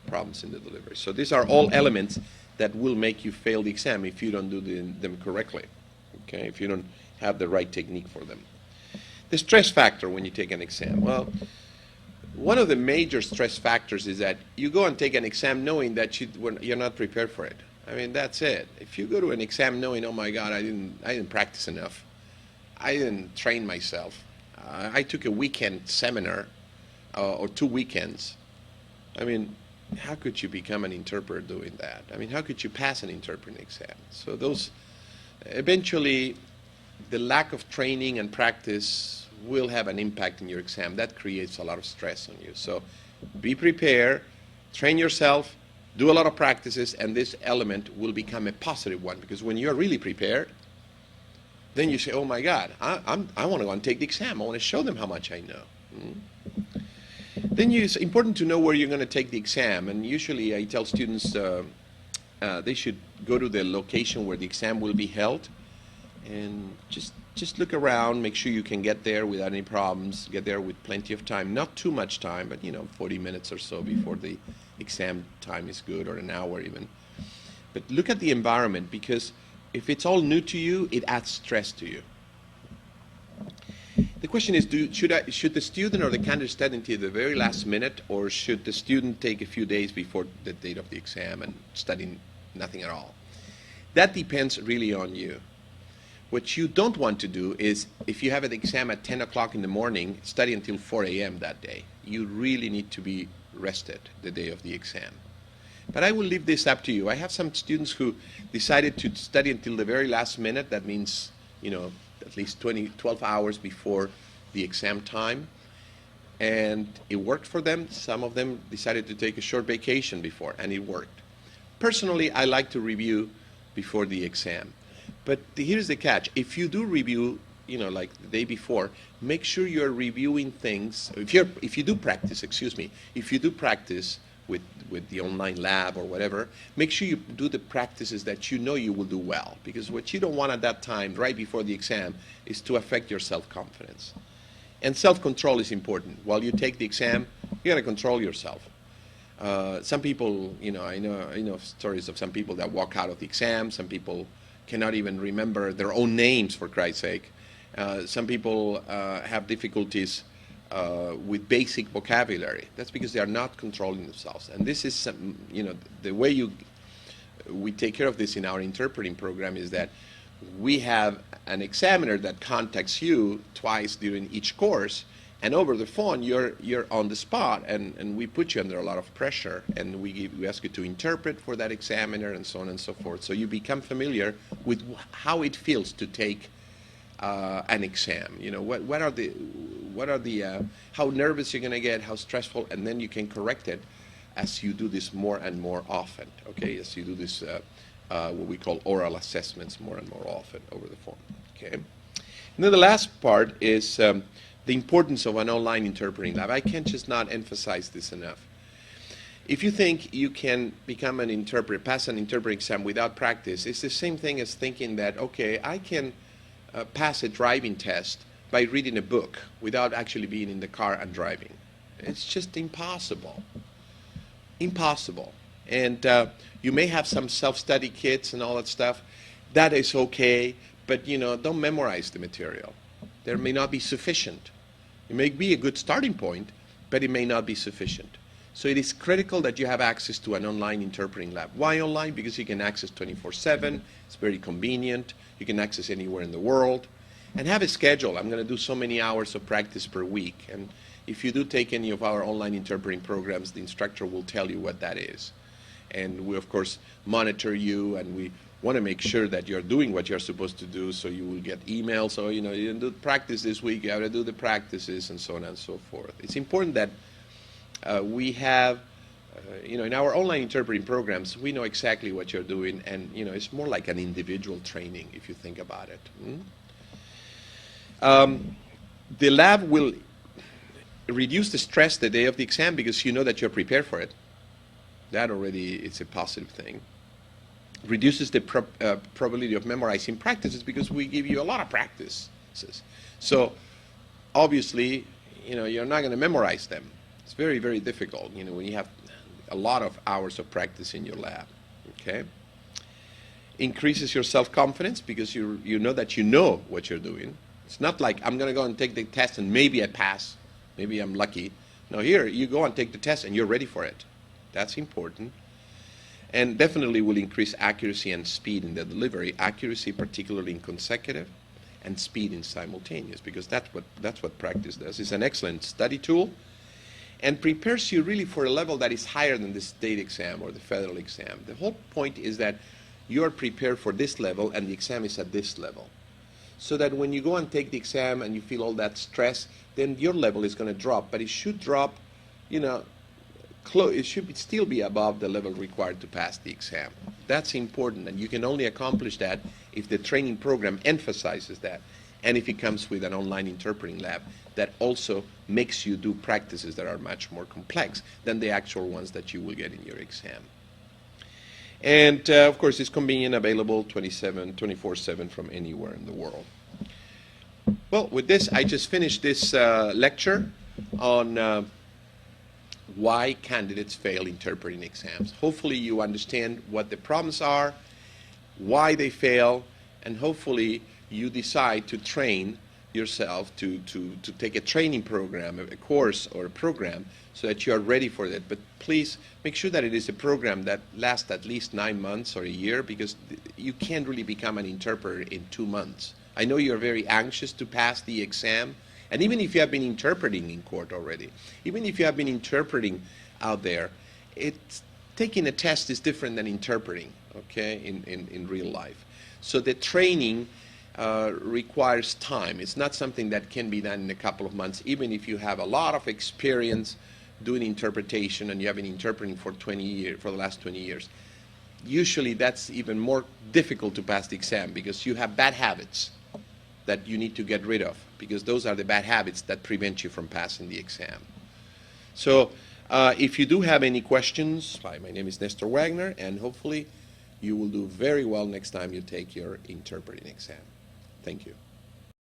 problems in the delivery. So these are all elements that will make you fail the exam if you don't do them correctly. Okay, if you don't have the right technique for them. The stress factor when you take an exam. Well, one of the major stress factors is that you go and take an exam knowing that you're not prepared for it. I mean, that's it. If you go to an exam knowing, oh my God, I didn't practice enough. I didn't train myself. I took a weekend seminar or 2 weekends. I mean, how could you become an interpreter doing that? I mean, how could you pass an interpreting exam? So those, eventually, the lack of training and practice will have an impact in your exam. That creates a lot of stress on you. So be prepared, train yourself, do a lot of practices, and this element will become a positive one, because when you're really prepared, then you say, oh my God, I want to go and take the exam. I want to show them how much I know. Then it's important to know where you're going to take the exam, and usually I tell students they should go to the location where the exam will be held, and just look around, make sure you can get there without any problems, get there with plenty of time, not too much time, but 40 minutes or so before the exam time is good, or an hour even. But look at the environment, because if it's all new to you, it adds stress to you. The question is, should the student or the candidate study until the very last minute, or should the student take a few days before the date of the exam and study nothing at all? That depends really on you. What you don't want to do is, if you have an exam at 10 o'clock in the morning, study until 4 a.m. that day. You really need to be rested the day of the exam. But I will leave this up to you. I have some students who decided to study until the very last minute. That means, at least 12 hours before the exam time. And it worked for them. Some of them decided to take a short vacation before, and it worked. Personally, I like to review before the exam. But here's the catch. If you do review, like the day before, make sure you're reviewing things. If you do practice with the online lab or whatever, make sure you do the practices that you know you will do well. Because what you don't want at that time, right before the exam, is to affect your self-confidence. And self-control is important. While you take the exam, you got to control yourself. Some people, I know stories of some people that walk out of the exam. Some people cannot even remember their own names, for Christ's sake. Some people have difficulties with basic vocabulary. That's because they are not controlling themselves. And this is, the way we take care of this in our interpreting program is that we have an examiner that contacts you twice during each course, And over the phone, you're on the spot, and we put you under a lot of pressure, and we ask you to interpret for that examiner, and so on and so forth. So you become familiar with how it feels to take an exam. You know, what are the how nervous you're going to get, how stressful, and then you can correct it as you do this more and more often. Okay, as you do this what we call oral assessments more and more often over the phone. Okay, and then the last part is the importance of an online interpreting lab. I can't just not emphasize this enough. If you think you can become an interpreter, pass an interpreting exam without practice, it's the same thing as thinking that, okay, I can pass a driving test by reading a book without actually being in the car and driving. It's just impossible. Impossible. And you may have some self-study kits and all that stuff. That is okay, but you know, don't memorize the material. There may not be sufficient. It may be a good starting point, but it may not be sufficient. So it is critical that you have access to an online interpreting lab. Why online? Because you can access 24/7. It's very convenient. You can access anywhere in the world. And have a schedule. I'm going to do so many hours of practice per week. And if you do take any of our online interpreting programs, the instructor will tell you what that is. And we, of course, monitor you, and we want to make sure that you're doing what you're supposed to do, so you will get emails. So, you know, you didn't do practice this week, you have to do the practices, and so on and so forth. It's important that we have, you know, in our online interpreting programs, we know exactly what you're doing, and, you know, it's more like an individual training if you think about it. The lab will reduce the stress the day of the exam because you know that you're prepared for it. That already is a positive thing. Reduces the probability of memorizing practices because we give you a lot of practices. So obviously, you know, you're not going to memorize them. It's very, very difficult, you know, when you have a lot of hours of practice in your lab. Okay. Increases your self-confidence because you know that you know what you're doing. It's not like I'm going to go and take the test and maybe I pass, maybe I'm lucky. No, here you go and take the test and you're ready for it. That's important. And definitely will increase accuracy and speed in the delivery. Accuracy particularly in consecutive, and speed in simultaneous, because that's what practice does. It's an excellent study tool and prepares you really for a level that is higher than the state exam or the federal exam. The whole point is that you are prepared for this level and the exam is at this level. So that when you go and take the exam and you feel all that stress, then your level is going to drop, but it should drop, you know, it should still be above the level required to pass the exam. That's important, and you can only accomplish that if the training program emphasizes that, and if it comes with an online interpreting lab that also makes you do practices that are much more complex than the actual ones that you will get in your exam. And of course, it's convenient, available 24/7 from anywhere in the world. Well, with this, I just finished this lecture on why candidates fail interpreting exams. Hopefully you understand what the problems are, why they fail, and hopefully you decide to train yourself to take a training program, a course or a program, so that you are ready for that. But please make sure that it is a program that lasts at least 9 months or a year, because you can't really become an interpreter in 2 months. I know you're very anxious to pass the exam, and even if you have been interpreting in court already, even if you have been interpreting out there, taking a test is different than interpreting, okay, in real life. So the training requires time. It's not something that can be done in a couple of months, even if you have a lot of experience doing interpretation and you have been interpreting for 20 years, for the last 20 years. Usually that's even more difficult to pass the exam because you have bad habits that you need to get rid of, because those are the bad habits that prevent you from passing the exam. So if you do have any questions, hi, my name is Nestor Wagner, and hopefully you will do very well next time you take your interpreting exam. Thank you.